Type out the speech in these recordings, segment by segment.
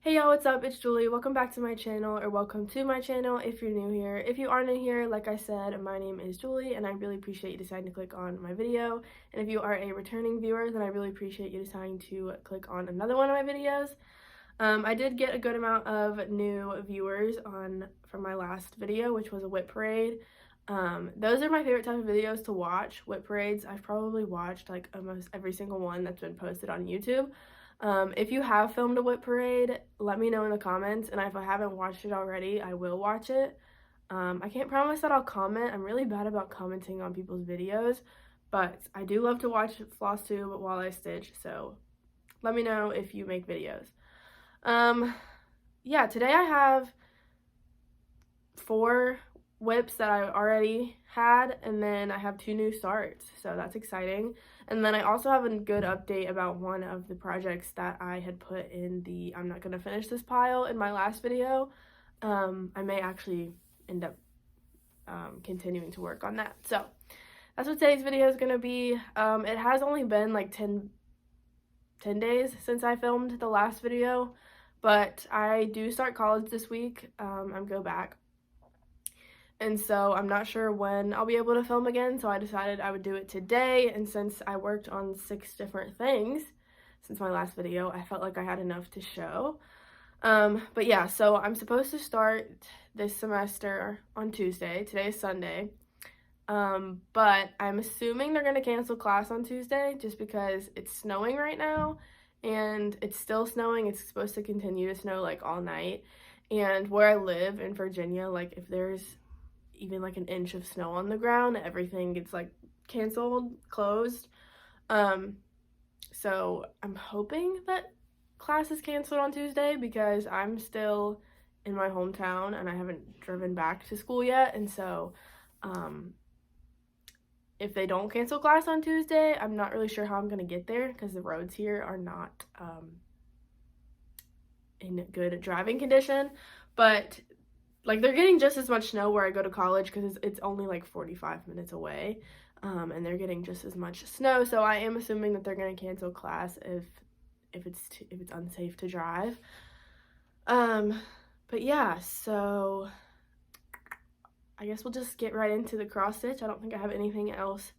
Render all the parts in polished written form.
Hey y'all, what's up? It's Julie. Welcome back to my channel, or welcome to my channel if you're new here. If you are new here, like I said, my name is Julie and I really appreciate you deciding to click on my video. And if you are a returning viewer, then I really appreciate you deciding to click on another one of my videos. I did get a good amount of new viewers from my last video, which was a WIP parade. Those are my favorite type of videos to watch, WIP parades. I've probably watched like almost every single one that's been posted on YouTube. If you have filmed a WIP parade, let me know in the comments, and if I haven't watched it already, I will watch it. I can't promise that I'll comment. I'm really bad about commenting on people's videos, but I do love to watch FlossTube while I stitch, so let me know if you make videos. Yeah, today I have 4 WIPs that I already had, and then I have 2 new starts, so that's exciting. And then I also have a good update about one of the projects that I had put in the I'm not gonna finish this pile in my last video. I may actually end up continuing to work on that. So that's what today's video is gonna be. It has only been like 10 days since I filmed the last video, but I do start college this week. I go back. And so I'm not sure when I'll be able to film again, so I decided I would do it today. And since I worked on 6 different things since my last video, I felt like I had enough to show. But yeah, so I'm supposed to start this semester on Tuesday. Today is Sunday. But I'm assuming they're going to cancel class on Tuesday just because it's snowing right now. And it's still snowing. It's supposed to continue to snow like all night. And where I live in Virginia, like if there's even like an inch of snow on the ground, everything gets like canceled, closed. So I'm hoping that class is canceled on Tuesday because I'm still in my hometown and I haven't driven back to school yet. And so if they don't cancel class on Tuesday, I'm not really sure how I'm gonna get there because the roads here are not in good driving condition. But like they're getting just as much snow where I go to college because it's only like 45 minutes away, and they're getting just as much snow. So I am assuming that they're gonna cancel class if it's unsafe to drive. But yeah, so I guess we'll just get right into the cross stitch. I don't think I have anything else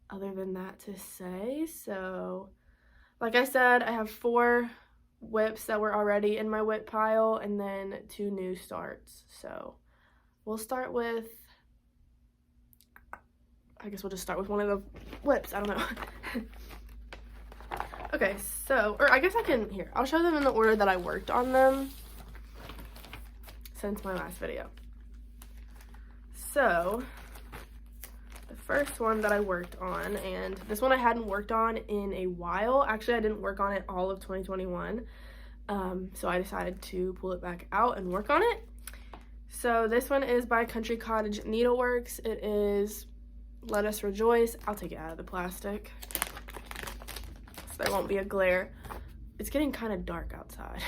other than that to say. So like I said, I have 4 WIPs that were already in my WIP pile and then 2 new starts. So we'll start with, I guess we'll just start with one of the WIPs. I don't know. Okay, so, or I guess I'll show them in the order that I worked on them since my last video. So the first one that I worked on, and this one I hadn't worked on in a while. Actually, I didn't work on it all of 2021. So I decided to pull it back out and work on it. So this one is by Country Cottage Needleworks. It is Let Us Rejoice. I'll take it out of the plastic so there won't be a glare. It's getting kind of dark outside.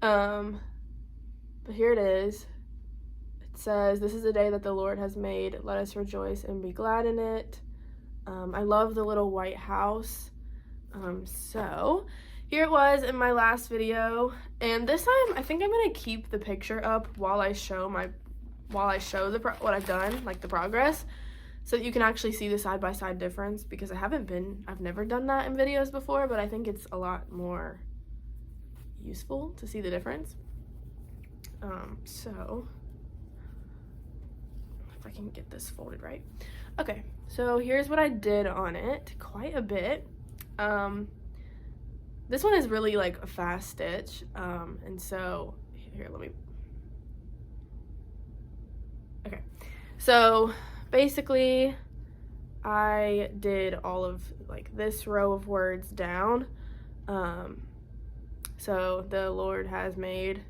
But here it is. It says, "This is the day that the Lord has made. Let us rejoice and be glad in it." I love the little white house. So here it was in my last video, and this time I think I'm gonna keep the picture up while I show what I've done, like the progress, so that you can actually see the side-by-side difference, because I've never done that in videos before, but I think it's a lot more useful to see the difference. So if I can get this folded right. Okay, so here's what I did on it, quite a bit. This one is really like a fast stitch, and so here, okay, so basically I did all of like this row of words down. So the Lord has made,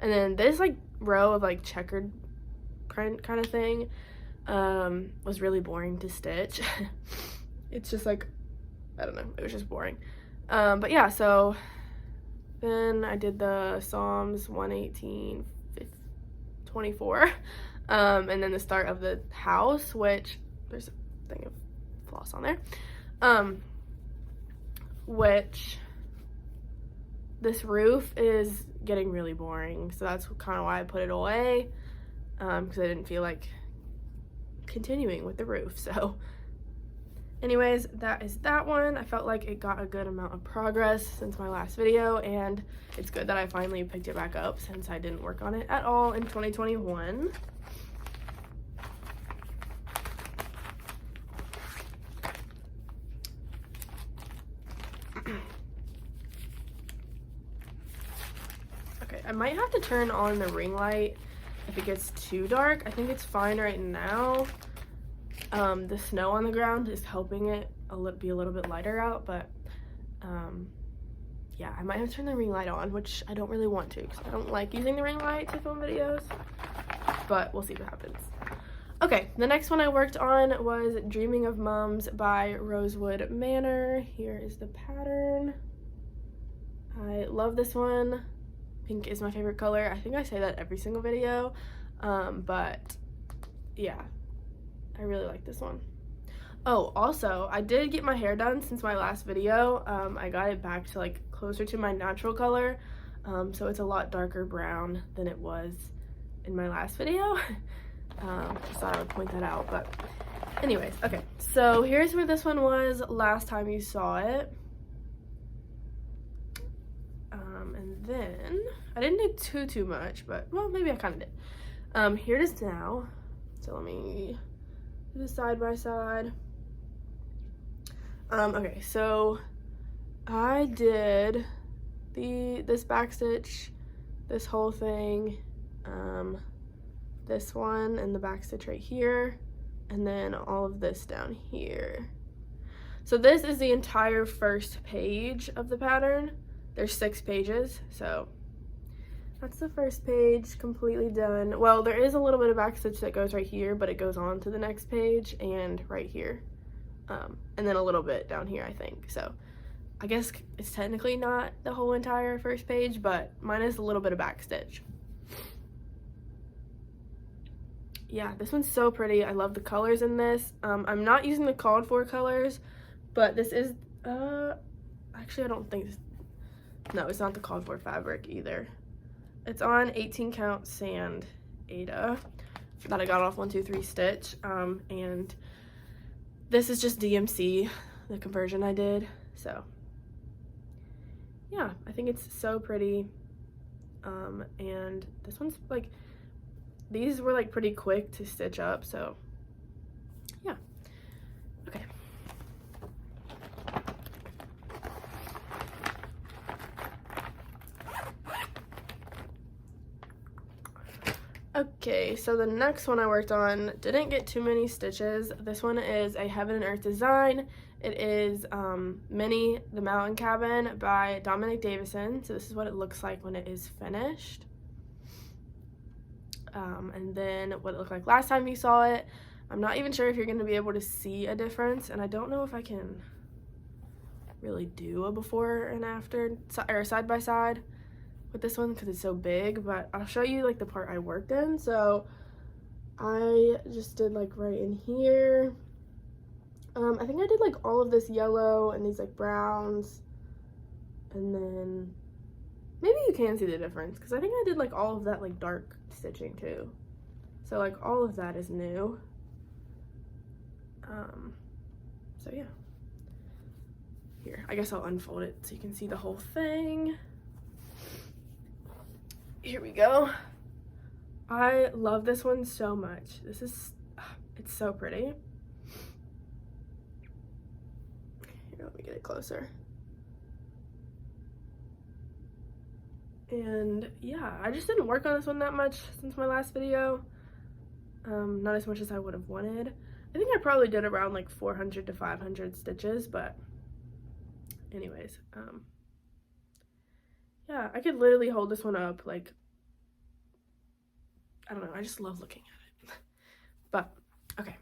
and then this like row of like checkered print kind of thing was really boring to stitch. It's just like, I don't know, it was just boring. But yeah, so then I did the Psalms 118, 24, and then the start of the house, which there's a thing of floss on there, which this roof is getting really boring, so that's kind of why I put it away, because I didn't feel like continuing with the roof. So anyways, that is that one. I felt like it got a good amount of progress since my last video, and it's good that I finally picked it back up since I didn't work on it at all in 2021. Okay, I might have to turn on the ring light if it gets too dark. I think it's fine right now. The snow on the ground is helping it be a little bit lighter out, but yeah, I might have to turn the ring light on, which I don't really want to because I don't like using the ring light to film videos, but we'll see what happens. Okay, the next one I worked on was Dreaming of Mums by Rosewood Manor. Here is the pattern. I love this one. Pink is my favorite color. I think I say that every single video, but yeah, I really like this one. Oh, also, I did get my hair done since my last video. I got it back to like closer to my natural color, so it's a lot darker brown than it was in my last video. Just thought I would point that out, but anyways, okay, so here's where this one was last time you saw it. And then I didn't do too much, but well, maybe I kind of did. Here it is now. So let me do the side by side. Okay, so I did this back stitch, this whole thing, this one and the back stitch right here, and then all of this down here. So this is the entire first page of the pattern. There's 6 pages, so that's the first page completely done. Well, there is a little bit of back stitch that goes right here, but it goes on to the next page and right here, and then a little bit down here, I think. So I guess it's technically not the whole entire first page, but minus a little bit of back stitch. Yeah, this one's so pretty. I love the colors in this. I'm not using the called for colors, but this is actually I don't think this, no, it's not the called for fabric either. It's on 18 count sand Aida that I got off 123 Stitch, and this is just DMC, the conversion I did. So yeah, I think it's so pretty, and this one's like, these were like pretty quick to stitch up, so yeah. Okay. Okay, so the next one I worked on didn't get too many stitches. This one is a Heaven and Earth design. It is Minnie the Mountain Cabin by Dominic Davison. So this is what it looks like when it is finished. And then what it looked like last time you saw it. I'm not even sure if you're going to be able to see a difference, and I don't know if I can really do a before and after or side by side with this one because it's so big, but I'll show you like the part I worked in. So I just did like right in here. I think I did like all of this yellow and these like browns, and then maybe you can see the difference because I think I did like all of that like dark stitching too. So like all of that is new. So yeah. Here, I guess I'll unfold it so you can see the whole thing. Here we go. I love this one so much. This is, it's so pretty. Here, let me get it closer. And yeah, I just didn't work on this one that much since my last video. Not as much as I would have wanted. I think I probably did around like 400 to 500 stitches, but anyways, yeah, I could literally hold this one up, like, I don't know, I just love looking at it. But, okay,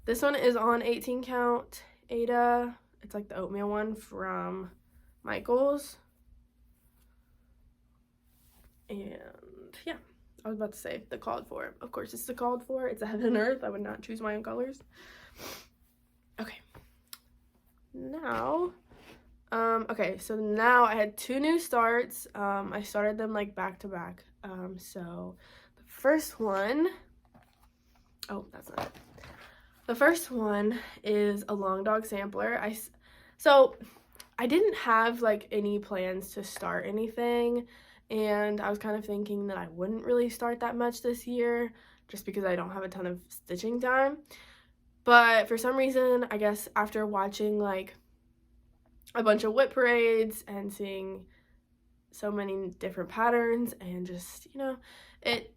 this one is on 18 count Aida. It's like the oatmeal one from Michaels. And yeah, I was about to say the called for. Of course, it's the called for. It's a Heaven and Earth. I would not choose my own colors. Okay. Now, Okay, so now I had 2 new starts. I started them like back to back. So the first one, oh, that's not it. The first one is a long dog sampler. So I didn't have like any plans to start anything, and I was kind of thinking that I wouldn't really start that much this year just because I don't have a ton of stitching time. But for some reason, I guess after watching like a bunch of WIP parades and seeing so many different patterns and just, it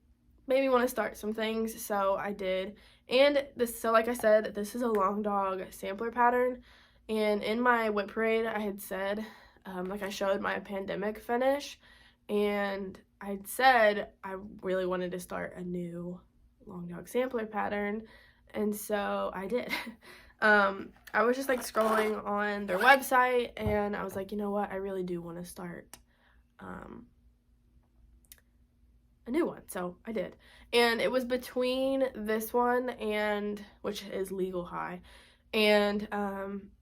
made me want to start some things, so I did. And so like I said, this is a long dog sampler pattern, and in my WIP parade I had said, like I showed my pandemic finish, and I'd said I really wanted to start a new long dog sampler pattern, and so I did. I was just like scrolling on their website, and I was like, you know what, I really do want to start a new one, so I did. And it was between this one, and which is Legal High, and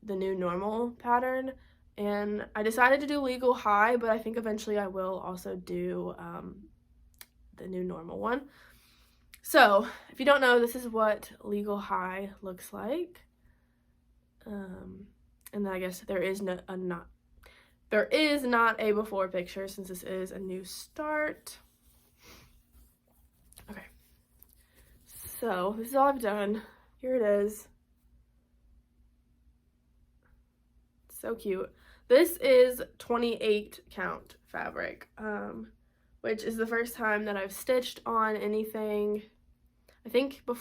the new normal pattern, and I decided to do Legal High, but I think eventually I will also do the new normal one. So if you don't know, this is what Legal High looks like. And then I guess there is not a before picture since this is a new start. Okay, so this is all I've done. Here it is. So cute. This is 28 count fabric, which is the first time that I've stitched on anything. I think the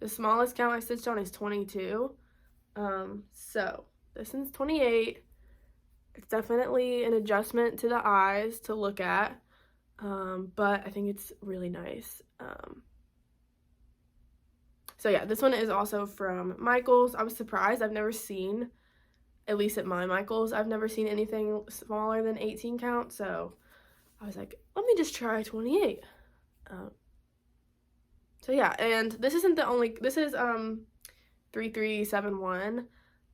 smallest count I stitched on is 22. So this one's 28. It's definitely an adjustment to the eyes to look at, but I think it's really nice. So yeah, this one is also from Michaels. I was surprised. I've never seen, at least at my Michaels, I've never seen anything smaller than 18 count, so I was like, let me just try 28. So yeah, and this isn't the only, this is 3371.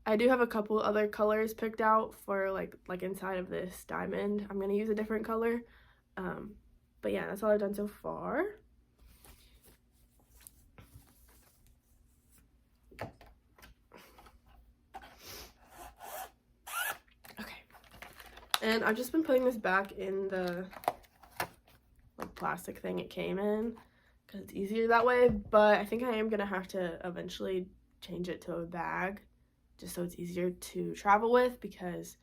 I do have a couple other colors picked out for like inside of this diamond. I'm gonna use a different color, but yeah, that's all I've done so far. Okay, and I've just been putting this back in the plastic thing it came in because it's easier that way, but I think I am gonna have to eventually change it to a bag just so it's easier to travel with, because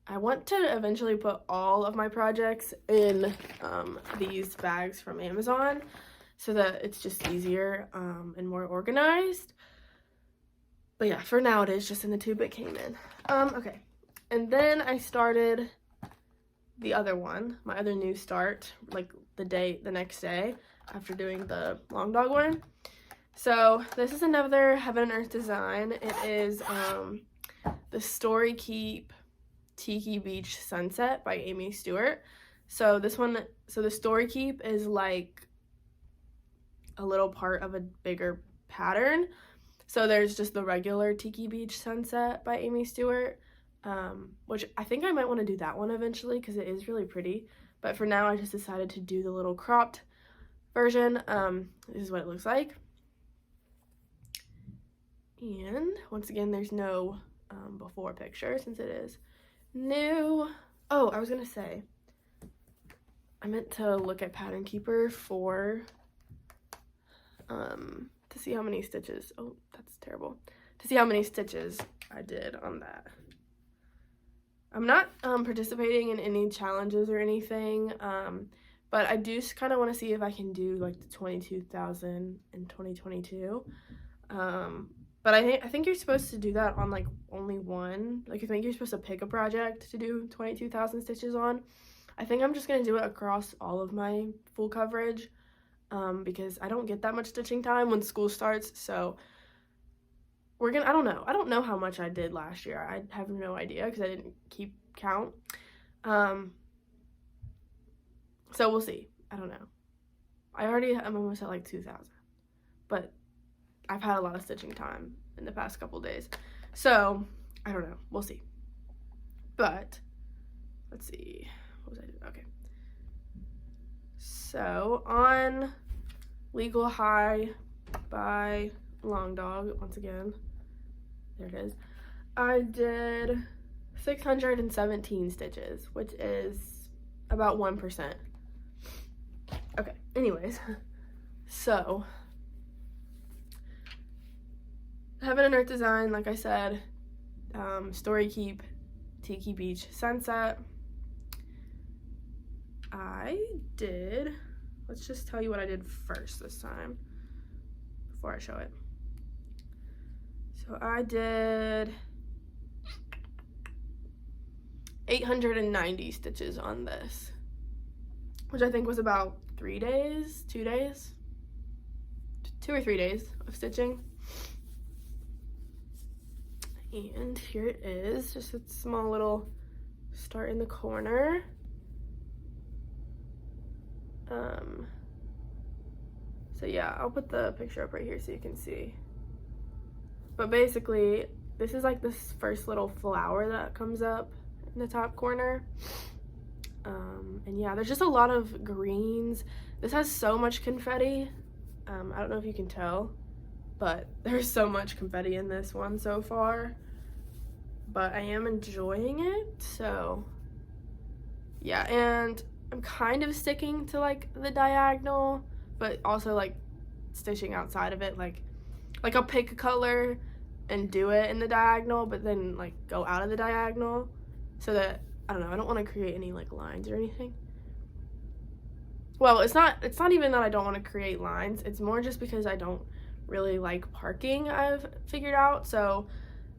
I want to eventually put all of my projects in these bags from Amazon so that it's just easier and more organized. But yeah, for now it is just in the tube it came in. Okay, and then I started the other one, my other new start, like the next day after doing the long dog one. So this is another Heaven and Earth design. It is the Story Keep Tiki Beach Sunset by Amy Stewart. So the Story Keep is like a little part of a bigger pattern. So there's just the regular Tiki Beach Sunset by Amy Stewart, which I think I might want to do that one eventually because it is really pretty. But for now, I just decided to do the little cropped version. This is what it looks like. And once again, there's no before picture since it is new. Oh, I was gonna say, I meant to look at Pattern Keeper for to see how many stitches. Oh, that's terrible. To see how many stitches I did on that. I'm not participating in any challenges or anything, but I do kind of want to see if I can do like the 22,000 in 2022. But I think you're supposed to do that on like only one. Like I think you're supposed to pick a project to do 22,000 stitches on. I think I'm just gonna do it across all of my full coverage, because I don't get that much stitching time when school starts. So I don't know how much I did last year. I have no idea because I didn't keep count. So we'll see. I don't know. I'm almost at like 2,000, but I've had a lot of stitching time in the past couple days. So I don't know, we'll see. But let's see, what was I doing? Okay, so on Legal High by Long Dog, once again, there it is, I did 617 stitches, which is about 1%. Okay, anyways, so Heaven and Earth design, like I said, Story Keep, Tiki Beach Sunset. I did, let's just tell you what I did first this time before I show it. So I did 890 stitches on this, which I think was about 2 or 3 days of stitching. And here it is, just a small little start in the corner. So yeah, I'll put the picture up right here so you can see. But basically, this is like this first little flower that comes up in the top corner. And yeah, there's just a lot of greens. This has so much confetti. I don't know if you can tell, but there's so much confetti in this one so far. But I am enjoying it, so yeah. And I'm kind of sticking to like the diagonal, but also like stitching outside of it. Like I'll pick a color and do it in the diagonal, but then like go out of the diagonal, so that, I don't know, I don't want to create any like lines or anything. Well, it's not even that I don't want to create lines, it's more just because I don't really like parking, I've figured out. So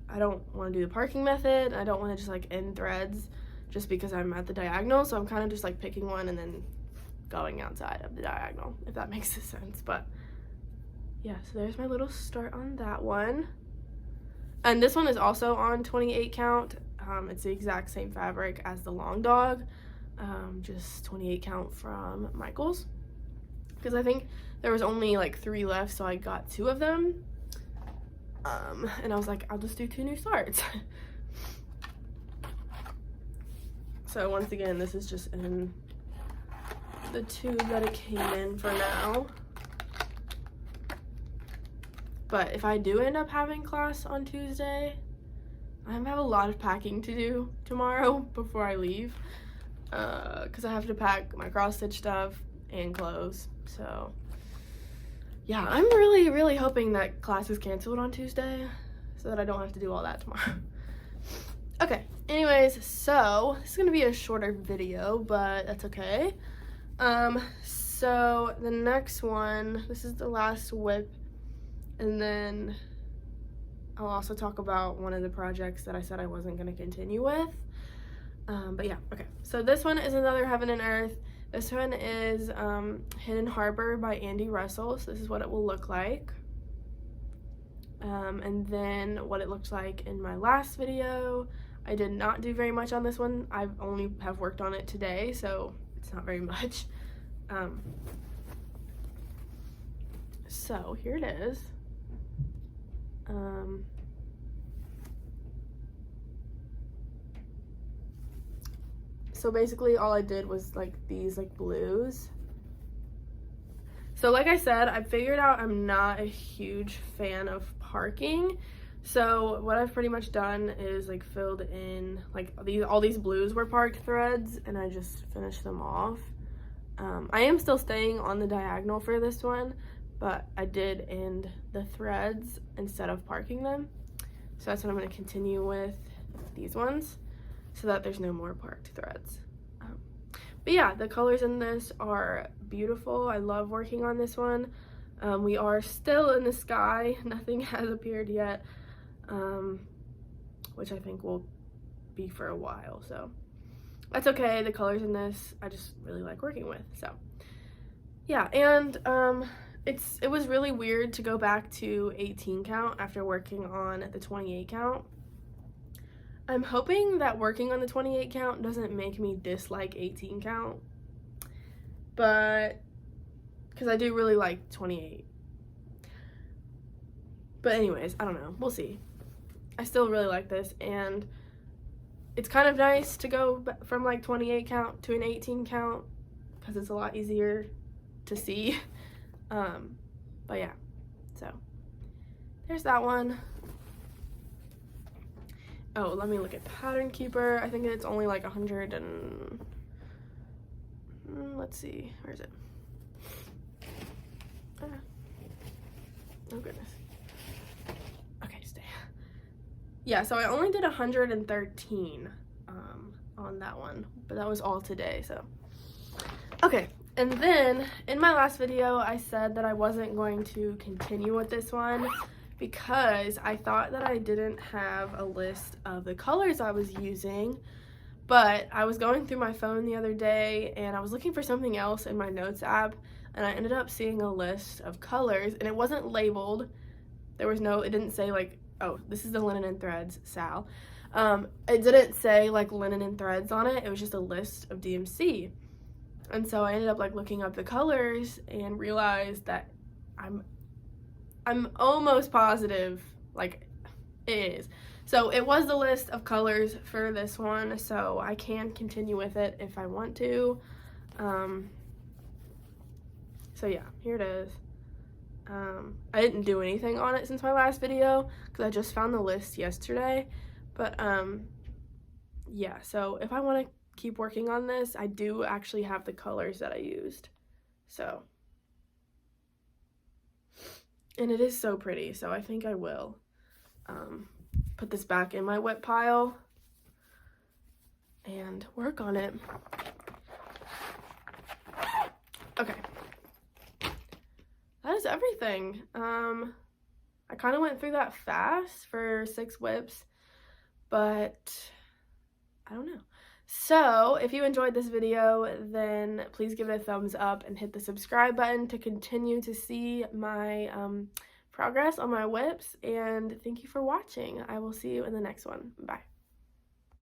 I don't want to do the parking method. I don't want to just like end threads just because I'm at the diagonal, so I'm kind of just like picking one and then going outside of the diagonal, if that makes sense. But yeah, so there's my little start on that one. And this one is also on 28 count. It's the exact same fabric as the Long Dog, just 28 count from Michaels, because I think there was only like 3 left, so I got 2 of them. And I was like, I'll just do 2 new starts. So once again, this is just in the tube that it came in for now. But if I do end up having class on Tuesday, I have a lot of packing to do tomorrow before I leave, because I have to pack my cross stitch stuff and clothes. So yeah, I'm really hoping that class is canceled on Tuesday so that I don't have to do all that tomorrow. Okay, anyways, so this is gonna be a shorter video, but that's okay. So the next one, this is the last WIP, and then I'll also talk about one of the projects that I said I wasn't gonna continue with. But yeah, okay. So this one is another Heaven and Earth. This one is Hidden Harbor by Andy Russell. So this is what it will look like. And then what it looks like in my last video. I did not do very much on this one. I only have worked on it today, so it's not very much. So here it is. So basically all I did was like these like blues. So like I said, I figured out I'm not a huge fan of parking. So what I've pretty much done is like filled in like all these blues were parked threads, and I just finished them off. I am still staying on the diagonal for this one, but I did end the threads instead of parking them. So that's what I'm going to continue with these ones, so that there's no more parked threads. But yeah, the colors in this are beautiful. I love working on this one. We are still in the sky. Nothing has appeared yet, which I think will be for a while. So that's okay. The colors in this, I just really like working with. So yeah, and it was really weird to go back to 18 count after working on the 28 count. I'm hoping that working on the 28 count doesn't make me dislike 18 count, but because I do really like 28. But anyways, I don't know, we'll see. I still really like this, and it's kind of nice to go from like 28 count to an 18 count because it's a lot easier to see. But yeah, so there's that one. Oh, let me look at Pattern Keeper. I think it's only like 100 and let's see, where is it? Oh goodness. Okay, stay. Yeah, so I only did 113 on that one, but that was all today, so. Okay, and then in my last video, I said that I wasn't going to continue with this one because I thought that I didn't have a list of the colors I was using, but I was going through my phone the other day and I was looking for something else in my notes app, and I ended up seeing a list of colors, and it wasn't labeled. There was no, it didn't say like, oh, this is the Linen and Threads, Sal. It didn't say like Linen and Threads on it. It was just a list of DMC. And so I ended up like looking up the colors and realized that I'm almost positive like it is. So it was the list of colors for this one, so I can continue with it if I want to. So yeah, here it is. I didn't do anything on it since my last video because I just found the list yesterday. But yeah, so if I want to keep working on this, I do actually have the colors that I used. So, and it is so pretty, so I think I will put this back in my WIP pile and work on it. Okay. That is everything. I kind of went through that fast for 6 WIPs, but I don't know. So if you enjoyed this video, then please give it a thumbs up and hit the subscribe button to continue to see my progress on my WIPs, and thank you for watching. I will see you in the next one. Bye.